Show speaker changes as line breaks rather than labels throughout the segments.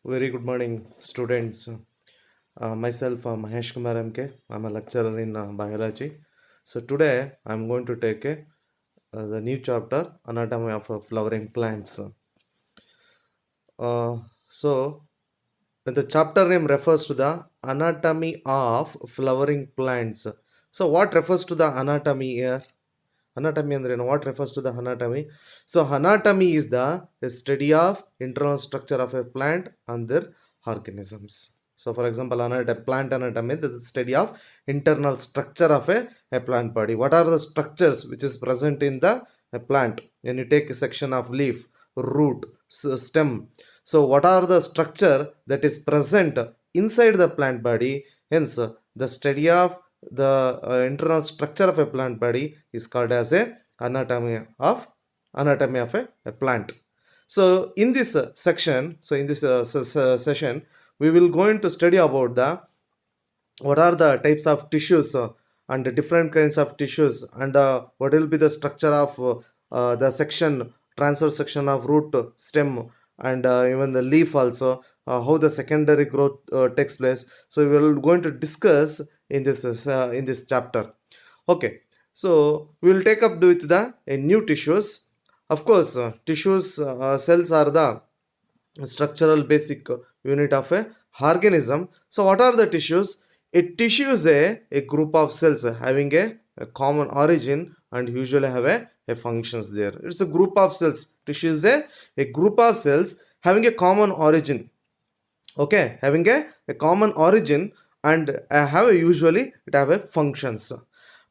Very good morning, students. Myself, Mahesh Kumar MK. I'm a lecturer in biology. So today I'm going to take the new chapter, Anatomy of Flowering Plants. Uh, so the chapter name refers to the anatomy of flowering plants. So what refers to the anatomy here? Anatomy ಅಂದ್ರೆ ಏನು? What refers to the anatomy? So anatomy is the study of internal structure of a plant and their organisms. So for example, plant anatomy is the study of internal structure of a plant body. What are the structures which is present in the plant? When you take a section of leaf, root, stem. So what are the structure that is present inside the plant body? Hence, the study of the internal structure of a plant body is called as a anatomy of a plant. So in this section, so in this session, we will going to study about the what are the types of tissues and the different kinds of tissues, and what will be the structure of the section, transverse section of root, stem, and even the leaf also, how the secondary growth takes place. So we will going to discuss in this chapter. Okay, so we will take up with the new tissues. Of course, tissues, cells are the structural basic unit of a organism. So what are the tissues? A tissue is a group of cells having a common origin and usually have a functions there. It's a group of cells. Tissue is a group of cells having a common origin. Okay, having a common origin and have usually it have a functions,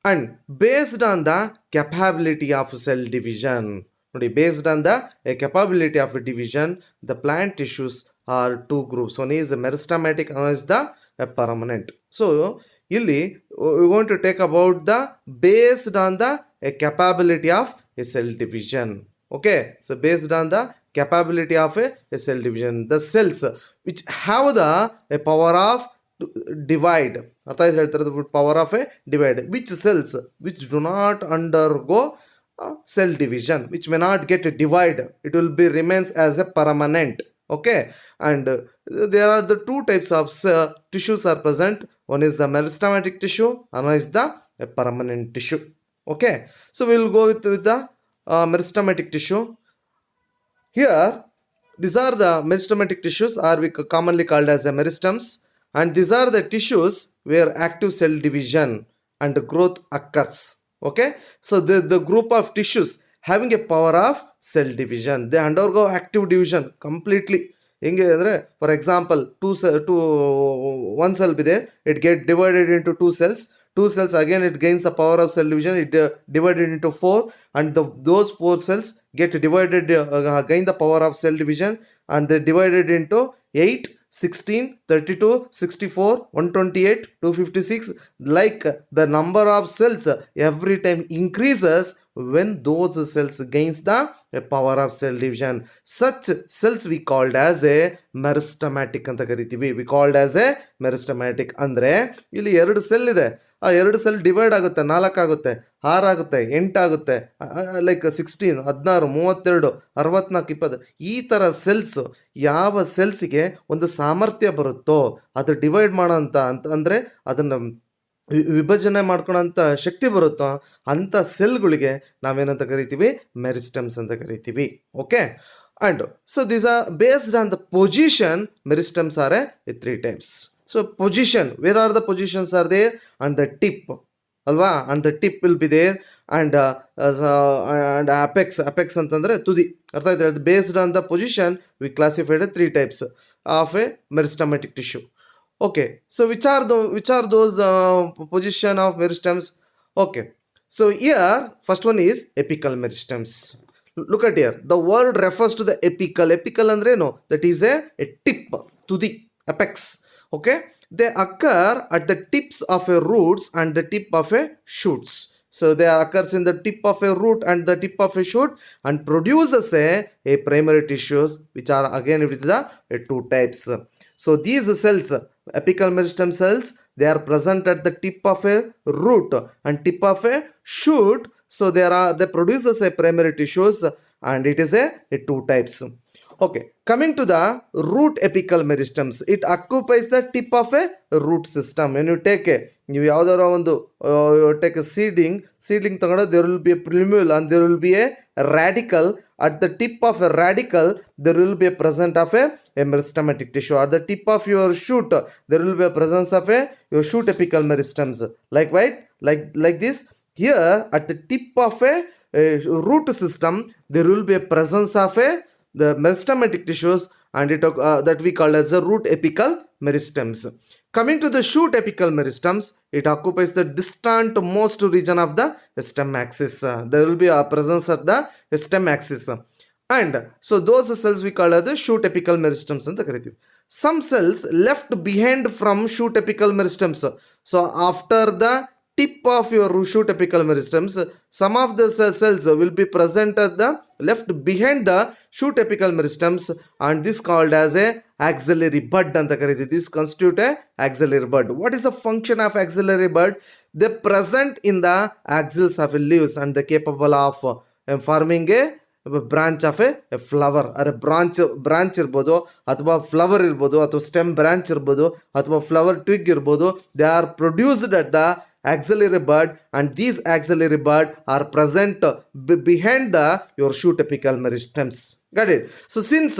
and based on the capability of cell division. Based on the capability of division, the plant tissues are two groups. One is meristematic, another is the permanent. So ಇಲ್ಲಿ we want to take about the based on the capability of a cell division. Okay, so based on the capability of a cell division, the cells which have the a power of divide, ಅರ್ಥ ಆಯ್ತು ಹೇಳ್ತಾರೆ, power of A divide, which cells which do not undergo cell division, which may not get divide, it will be remains as a permanent. Okay, and there are the two types of tissues are present. One is the meristematic tissue, another is the permanent tissue. Okay, so we will go with the meristematic tissue. Here, these are the meristematic tissues, are we commonly called as the meristems, and these are the tissues where active cell division and growth occurs. Okay, so the group of tissues having a power of cell division, they undergo active division completely. ಹೆಂಗೆ ಅಂದರೆ, for example one cell be there, it get divided into two cells, again it gains the power of cell division, it divided into four, and those four cells get divided, gain the power of cell division, and they divided into 8, 16, 32, 64, 128, 256. Like the number of cells every time increases when those cells gains the power of cell division. Such cells we called as a meristematic ಅಂತ ಕರಿತೀವಿ. We called as a meristematic. ಅಂದ್ರೆ ಇಲ್ಲಿ 2 cell ಇದೆ, ಆ 2 cell divide ಆಗುತ್ತೆ, 4 ಆಗುತ್ತೆ, 6 ಆಗುತ್ತೆ, 8 ಆಗುತ್ತೆ, ಲೈಕ್ 16, 16, 32, 64, 20. ಈ ತರ ಸೆಲ್ಸ್, ಯಾವ ಸೆಲ್ಸ್ಗೆ ಒಂದು ಸಾಮರ್ಥ್ಯ ಬರುತ್ತೋ ಅದು ಡಿವೈಡ್ ಮಾಡೋಂತ ಅಂದ್ರೆ ಅದನ್ನ ವಿಭಜನೆ ಮಾಡ್ಕೊಳ್ಳೋಂಥ ಶಕ್ತಿ ಬರುತ್ತೋ ಅಂಥ ಸೆಲ್ಗಳಿಗೆ ನಾವೇನಂತ ಕರಿತೀವಿ? ಮೆರಿಸ್ಟಮ್ಸ್ ಅಂತ ಕರಿತೀವಿ. Okay, and so these are based on the position. Meristems are a 3 types. So position, where are the positions are there? On the tip ಅಲ್ವಾ, on the tip will be there, and apex ಅಂತಂದ್ರೆ ತುದಿ. ಅರ್ಥ ಆಯ್ತು? Based on the position we classified 3 types of a meristematic tissue. Okay, so which are those position of meristems? Okay, so here first one is apical meristems. Look at here, the word refers to the apical andre no, that is a tip to the apex. Okay, they occur at the tips of a roots and the tip of a shoots. So they occurs in the tip of a root and the tip of a shoot and produces a primary tissues, which are again with the 2 types. So these cells, apical meristem cells, they are present at the tip of a root and tip of a shoot. So they produces a primary tissues, and it is a 2 types. Okay, coming to the root apical meristems, it occupies the tip of a root system. When you take a, ನೀವು ಯಾವ್ದಾರ ಒಂದು take a seedling ತಗೊಂಡು there will be a plumule and there will be a radical. At the tip of a radical there will be a presence of a meristematic tissue. At the tip of your shoot there will be a presence of a your shoot apical meristems, like this. Here at the tip of a root system there will be a presence of a the meristematic tissues, and it that we call as the root apical meristems. Coming to the shoot apical meristems, it occupies the distant most region of the stem axis. There will be a presence of the stem axis, and so those cells we call as the shoot apical meristems ಅಂತ ಕರಿತೀವಿ. Some cells left behind from shoot apical meristems. So after the tip of your shoot apical meristems, some of the cells will be present at the left behind the shoot apical meristems, and this called as a axillary bud anta karithivi. This constitute a axillary bud. What is the function of axillary bud? They present in the axils of leaves and they capable of forming a branch of a flower, or a branch ಇರ್ಬೋದು, ಅಥವಾ flower ಇರ್ಬೋದು, ಅಥವಾ stem branch ಇರ್ಬೋದು, ಅಥವಾ flower Twigg ಇರ್ಬೋದು. They are produced at the axillary bud, and these axillary bud are present behind your shoot apical meristems. Got it? So since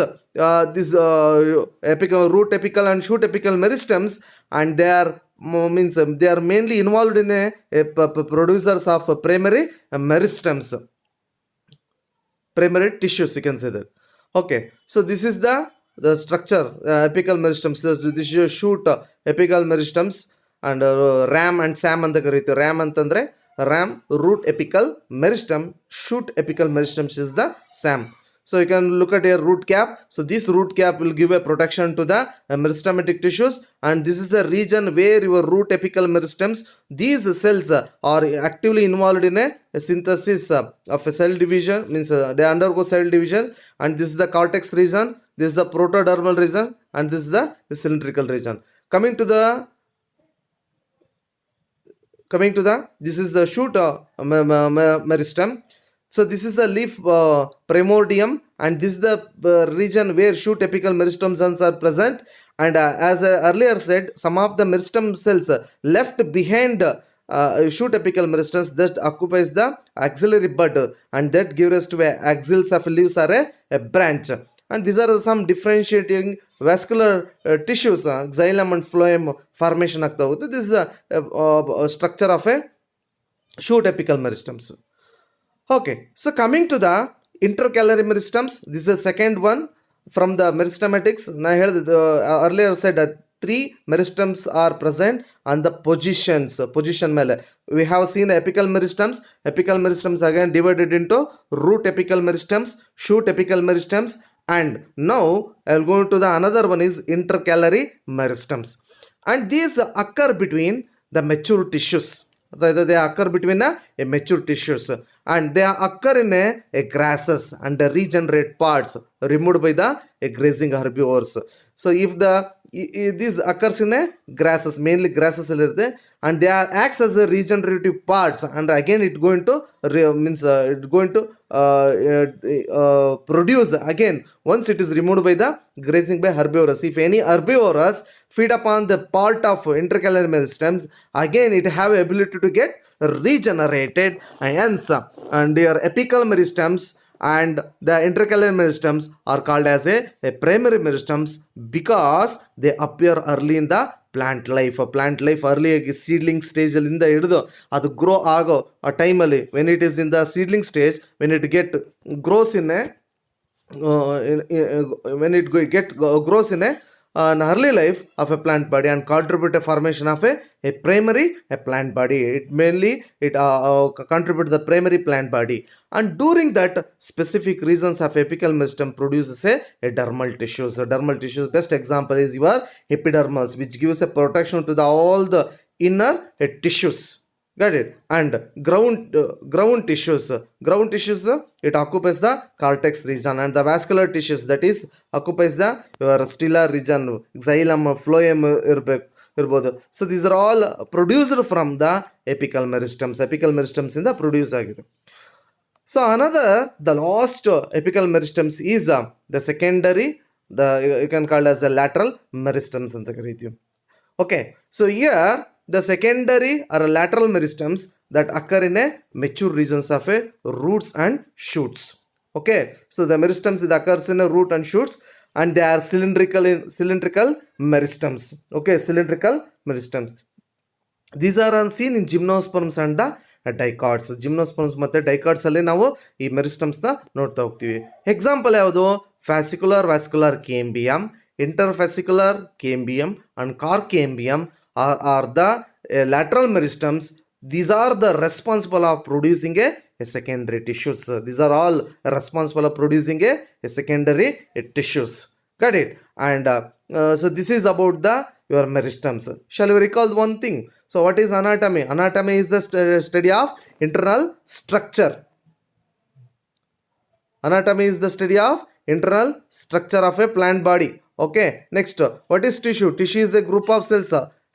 this root apical and shoot apical meristems, and they are they are mainly involved in a producers of primary meristems, primary tissues, you can say that. Okay, so this is the structure, apical meristems. So this is shoot apical meristems, and ram and sam ಅಂತ ಕರೀತೀವಿ. ram ಅಂತಂದ್ರೆ ram, root apical meristem. Shoot apical meristems is the sam. So you can look at your root cap. So this root cap will give a protection to the meristematic tissues, and this is the region where your root apical meristems, these cells are actively involved in a synthesis of a cell division, means they undergo cell division, and this is the cortex region, this is the protodermal region, and this is the cylindrical region. Coming to the this is the shoot meristem. So this is the leaf primordium, and this is the region where shoot apical meristems are present. And as I earlier said, some of the meristem cells left behind shoot apical meristems that occupies the axillary bud, and that gives us to a axils of leaves or a branch. And these are some differentiating vascular tissues, xylem and phloem formation ಆಗ್ತಾ ಹೋಗುತ್ತೆ. This is the structure of a shoot apical meristems. Okay, so coming to the intercalary meristems, this is the second one from the meristematics. I earlier said that 3 meristems are present on the position mele. We have seen apical meristems. Apical meristems again divided into root apical meristems, shoot apical meristems, and now I will go to the another one is intercalary meristems. And these occur between the mature tissues. They occur between a mature tissues, and they occur in a grasses and the regenerate parts removed by the grazing herbivores. So if this occurs in a grasses, mainly grasses, and they acts as the regenerative parts, and again it going to produce again once it is removed by the grazing by herbivores. If any herbivores feed upon the part of intercalary meristems, again it have ability to get regenerated, and their apical meristems and the intercalary meristems are called as a primary meristems because they appear early in the plant life. Early seedling stage ಅಲ್ಲಿಂದ ಹಿಡಿದು ಅದು grow ಆಗೋ ಆ ಟೈಮಲ್ಲಿ, when it is in the seedling stage, when it grows in an early life of a plant body and contribute a formation of a primary plant body. It mainly contribute the primary plant body, and during that specific regions of apical meristem produces a dermal tissues. Dermal tissues, best example is your epidermals, which gives a protection to all the inner tissues. Got it? And ground tissues, it occupies the cortex region, and the vascular tissues, that is occupies the your stellar region, xylem, phloem ಇರ್ಬೋದು. So these are all produced from the apical meristems. Apical meristems ಇಂದ produce ಆಗಿದೆ. So another, the last apical meristems is the secondary, the you can call as the lateral meristems ಅಂತ ಕರೀತೀವಿ. Okay, so here the secondary or lateral meristems that occur in a mature regions of a roots and shoots. Okay, so the meristems that occurs in a root and shoots, and they are cylindrical meristems. Okay, cylindrical meristems. These are seen in gymnosperms and the dicots. Gymnosperms ಮತ್ತು ಡೈಕಾಟ್ಸಲ್ಲಿ ನಾವು ಈ ಮೆರಿಸ್ಟಮ್ಸ್ನ ನೋಡ್ತಾ ಹೋಗ್ತೀವಿ. Example ಯಾವುದು? ಫ್ಯಾಸಿಕ್ಯುಲರ್ vascular ಕೇಂಬಿಯಮ್, ಇಂಟರ್ಫ್ಯಾಸಿಕ್ಯುಲರ್ ಕೇಂಬಿಯಮ್ and carcambium are the lateral meristems. These are the responsible of producing a secondary tissues. These are all responsible of producing a secondary tissues. Got it? And so this is about the your meristems. Shall we recall one thing? So what is anatomy? Anatomy is the study of internal structure. Anatomy is the study of internal structure of a plant body. Okay, next, what is tissue? Tissue is a group of cells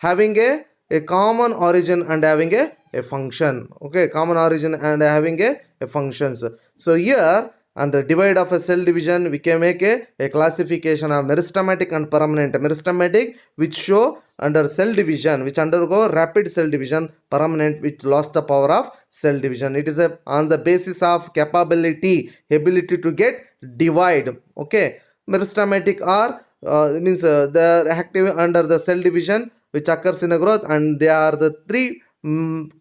having a common origin and having a function. Okay, common origin and having a functions. So here, on the divide of a cell division, we can make a classification of meristematic and permanent. Meristematic, which show under cell division, which undergo rapid cell division. Permanent, which lost the power of cell division. It is on the basis of ability to get divide. Okay, meristematic are means they are active under the cell division which occurs in a growth, and they are the three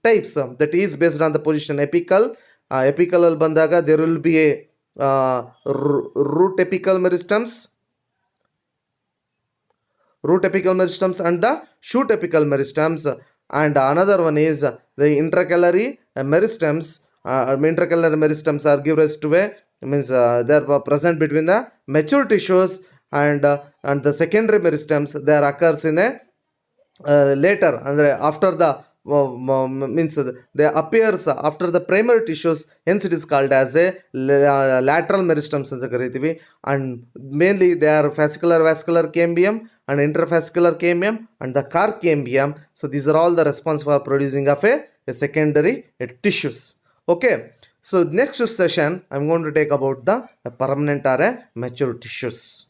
types that is based on the position. Apical, apical al bandaga there will be a root apical meristems and the shoot apical meristems, and another one is the intracalary meristems. Intracalary meristems are give rise to a means they are present between the mature tissues, and the secondary meristems there occurs in a later, and after the means they appears after the primary tissues, hence it is called as a lateral meristems ಅಂತ ಕರೀತೀವಿ. And mainly they are fascicular vascular cambium and interfascicular cambium and the carcambium. So these are all the responsible for producing of a secondary tissues. Okay, so next session I'm going to take about the permanent or mature tissues.